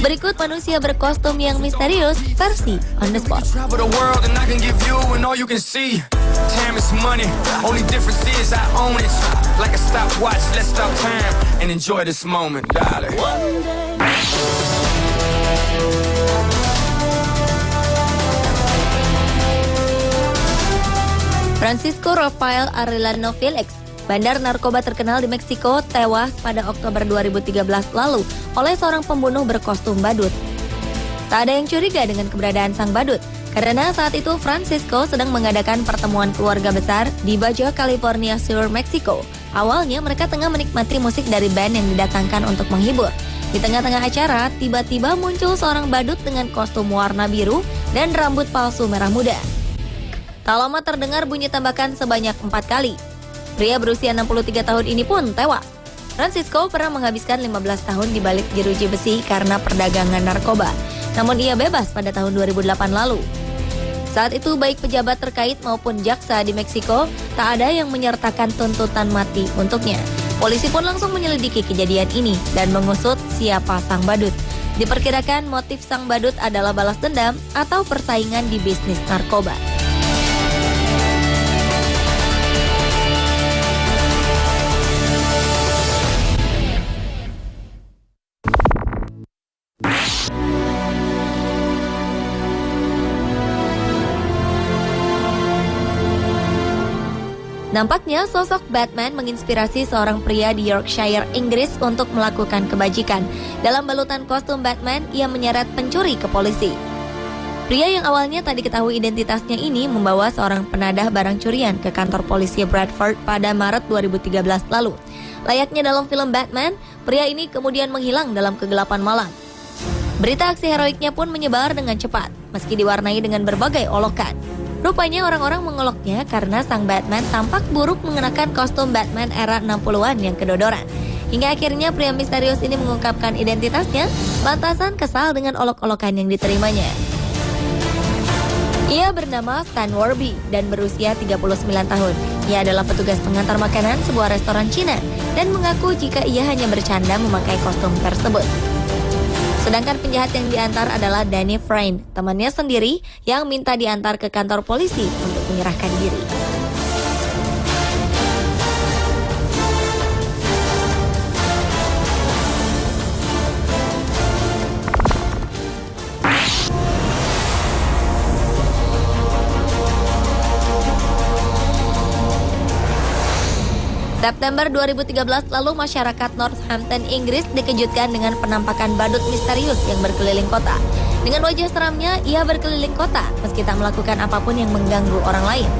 Berikut manusia berkostum yang misterius versi On The Spot. Francisco Rafael Arellano Felix, bandar narkoba terkenal di Meksiko, tewas pada Oktober 2013 lalu oleh seorang pembunuh berkostum badut. Tak ada yang curiga dengan keberadaan sang badut, karena saat itu Francisco sedang mengadakan pertemuan keluarga besar di Baja California Sur, Meksiko. Awalnya mereka tengah menikmati musik dari band yang didatangkan untuk menghibur. Di tengah-tengah acara, tiba-tiba muncul seorang badut dengan kostum warna biru dan rambut palsu merah muda. Tak lama terdengar bunyi tembakan sebanyak 4 kali. Pria berusia 63 tahun ini pun tewas. Francisco pernah menghabiskan 15 tahun di balik jeruji besi karena perdagangan narkoba. Namun ia bebas pada tahun 2008 lalu. Saat itu baik pejabat terkait maupun jaksa di Meksiko tak ada yang menyertakan tuntutan mati untuknya. Polisi pun langsung menyelidiki kejadian ini dan mengusut siapa sang badut. Diperkirakan motif sang badut adalah balas dendam atau persaingan di bisnis narkoba. Nampaknya sosok Batman menginspirasi seorang pria di Yorkshire, Inggris untuk melakukan kebajikan. Dalam balutan kostum Batman, ia menyeret pencuri ke polisi. Pria yang awalnya tak diketahui identitasnya ini membawa seorang penadah barang curian ke kantor polisi Bradford pada Maret 2013 lalu. Layaknya dalam film Batman, pria ini kemudian menghilang dalam kegelapan malam. Berita aksi heroiknya pun menyebar dengan cepat, meski diwarnai dengan berbagai olokan. Rupanya orang-orang mengoloknya karena sang Batman tampak buruk mengenakan kostum Batman era 60-an yang kedodoran. Hingga akhirnya pria misterius ini mengungkapkan identitasnya, lantasan kesal dengan olok-olokan yang diterimanya. Ia bernama Stan Warby dan berusia 39 tahun. Ia adalah petugas pengantar makanan sebuah restoran Cina dan mengaku jika ia hanya bercanda memakai kostum tersebut. Sedangkan penjahat yang diantar adalah Danny Frayne, temannya sendiri yang minta diantar ke kantor polisi untuk menyerahkan diri. September 2013 lalu masyarakat Northampton, Inggris dikejutkan dengan penampakan badut misterius yang berkeliling kota. Dengan wajah seramnya, ia berkeliling kota meski tak melakukan apapun yang mengganggu orang lain.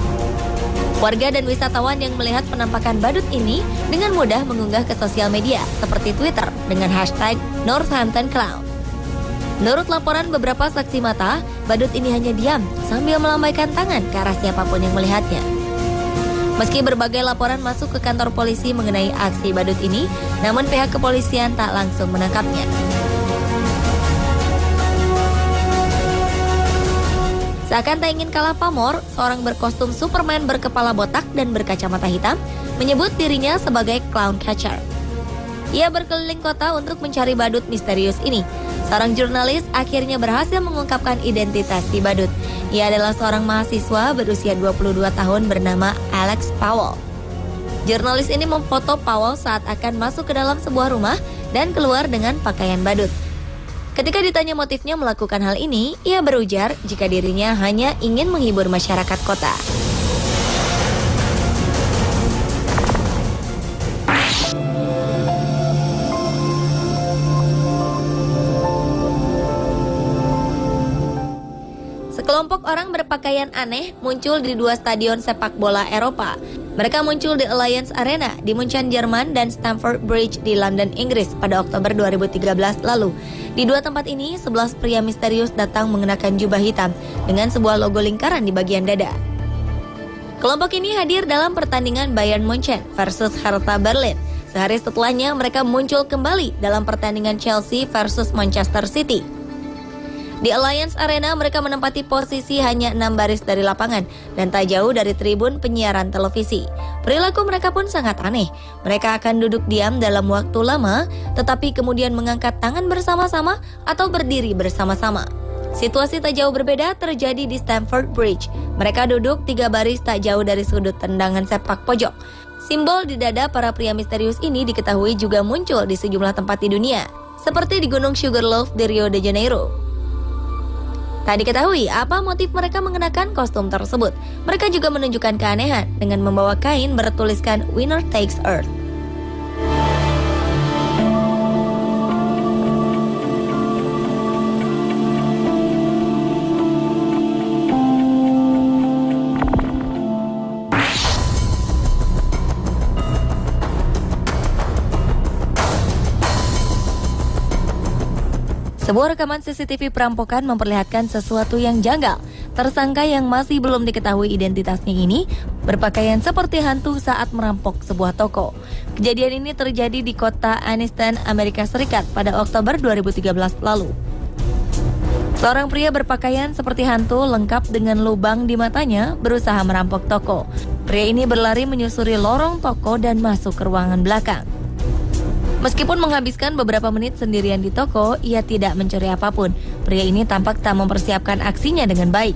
Warga dan wisatawan yang melihat penampakan badut ini dengan mudah mengunggah ke sosial media seperti Twitter dengan hashtag Northampton Clown. Menurut laporan beberapa saksi mata, badut ini hanya diam sambil melambaikan tangan ke arah siapapun yang melihatnya. Meski berbagai laporan masuk ke kantor polisi mengenai aksi badut ini, namun pihak kepolisian tak langsung menangkapnya. Seakan tak ingin kalah pamor, seorang berkostum Superman berkepala botak dan berkacamata hitam menyebut dirinya sebagai clown catcher. Ia berkeliling kota untuk mencari badut misterius ini. Seorang jurnalis akhirnya berhasil mengungkapkan identitas si badut. Ia adalah seorang mahasiswa berusia 22 tahun bernama Alex Powell. Jurnalis ini memfoto Powell saat akan masuk ke dalam sebuah rumah dan keluar dengan pakaian badut. Ketika ditanya motifnya melakukan hal ini, ia berujar jika dirinya hanya ingin menghibur masyarakat kota. Sekelompok orang berpakaian aneh muncul di dua stadion sepak bola Eropa. Mereka muncul di Allianz Arena di Munchen, Jerman dan Stamford Bridge di London, Inggris pada Oktober 2013 lalu. Di dua tempat ini, 11 pria misterius datang mengenakan jubah hitam dengan sebuah logo lingkaran di bagian dada. Kelompok ini hadir dalam pertandingan Bayern Munchen versus Hertha Berlin. Sehari setelahnya, mereka muncul kembali dalam pertandingan Chelsea versus Manchester City. Di Alliance Arena, mereka menempati posisi hanya 6 baris dari lapangan dan tak jauh dari tribun penyiaran televisi. Perilaku mereka pun sangat aneh. Mereka akan duduk diam dalam waktu lama, tetapi kemudian mengangkat tangan bersama-sama atau berdiri bersama-sama. Situasi tak jauh berbeda terjadi di Stamford Bridge. Mereka duduk 3 baris tak jauh dari sudut tendangan sepak pojok. Simbol di dada para pria misterius ini diketahui juga muncul di sejumlah tempat di dunia, seperti di Gunung Sugarloaf di Rio de Janeiro. Tak diketahui apa motif mereka mengenakan kostum tersebut. Mereka juga menunjukkan keanehan dengan membawa kain bertuliskan "Winner Takes Earth". Sebuah rekaman CCTV perampokan memperlihatkan sesuatu yang janggal. Tersangka yang masih belum diketahui identitasnya ini berpakaian seperti hantu saat merampok sebuah toko. Kejadian ini terjadi di kota Anniston, Amerika Serikat pada Oktober 2013 lalu. Seorang pria berpakaian seperti hantu lengkap dengan lubang di matanya berusaha merampok toko. Pria ini berlari menyusuri lorong toko dan masuk ke ruangan belakang. Meskipun menghabiskan beberapa menit sendirian di toko, ia tidak mencuri apapun. Pria ini tampak tak mempersiapkan aksinya dengan baik.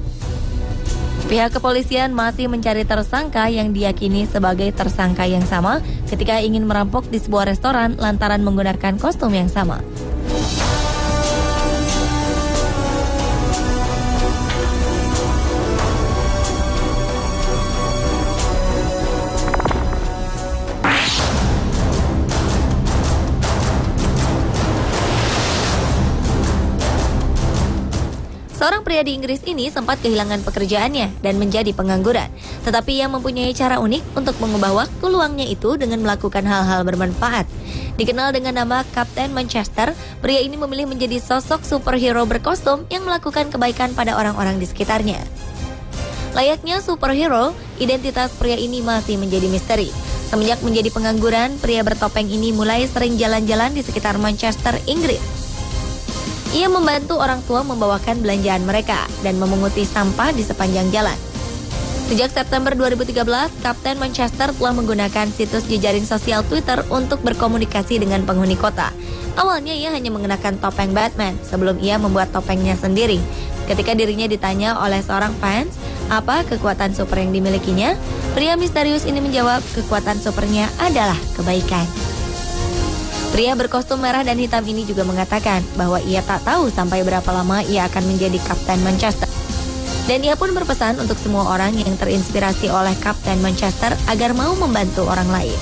Pihak kepolisian masih mencari tersangka yang diyakini sebagai tersangka yang sama ketika ingin merampok di sebuah restoran lantaran menggunakan kostum yang sama. Seorang pria di Inggris ini sempat kehilangan pekerjaannya dan menjadi pengangguran. Tetapi ia mempunyai cara unik untuk mengubah waktu luangnya itu dengan melakukan hal-hal bermanfaat. Dikenal dengan nama Kapten Manchester, pria ini memilih menjadi sosok superhero berkostum yang melakukan kebaikan pada orang-orang di sekitarnya. Layaknya superhero, identitas pria ini masih menjadi misteri. Semenjak menjadi pengangguran, pria bertopeng ini mulai sering jalan-jalan di sekitar Manchester, Inggris. Ia membantu orang tua membawakan belanjaan mereka dan memunguti sampah di sepanjang jalan. Sejak September 2013, Kapten Manchester telah menggunakan situs jejaring sosial Twitter untuk berkomunikasi dengan penghuni kota. Awalnya ia hanya mengenakan topeng Batman sebelum ia membuat topengnya sendiri. Ketika dirinya ditanya oleh seorang fans, apa kekuatan super yang dimilikinya? Pria misterius ini menjawab, kekuatan supernya adalah kebaikan. Pria berkostum merah dan hitam ini juga mengatakan bahwa ia tak tahu sampai berapa lama ia akan menjadi Kapten Manchester. Dan ia pun berpesan untuk semua orang yang terinspirasi oleh Kapten Manchester agar mau membantu orang lain.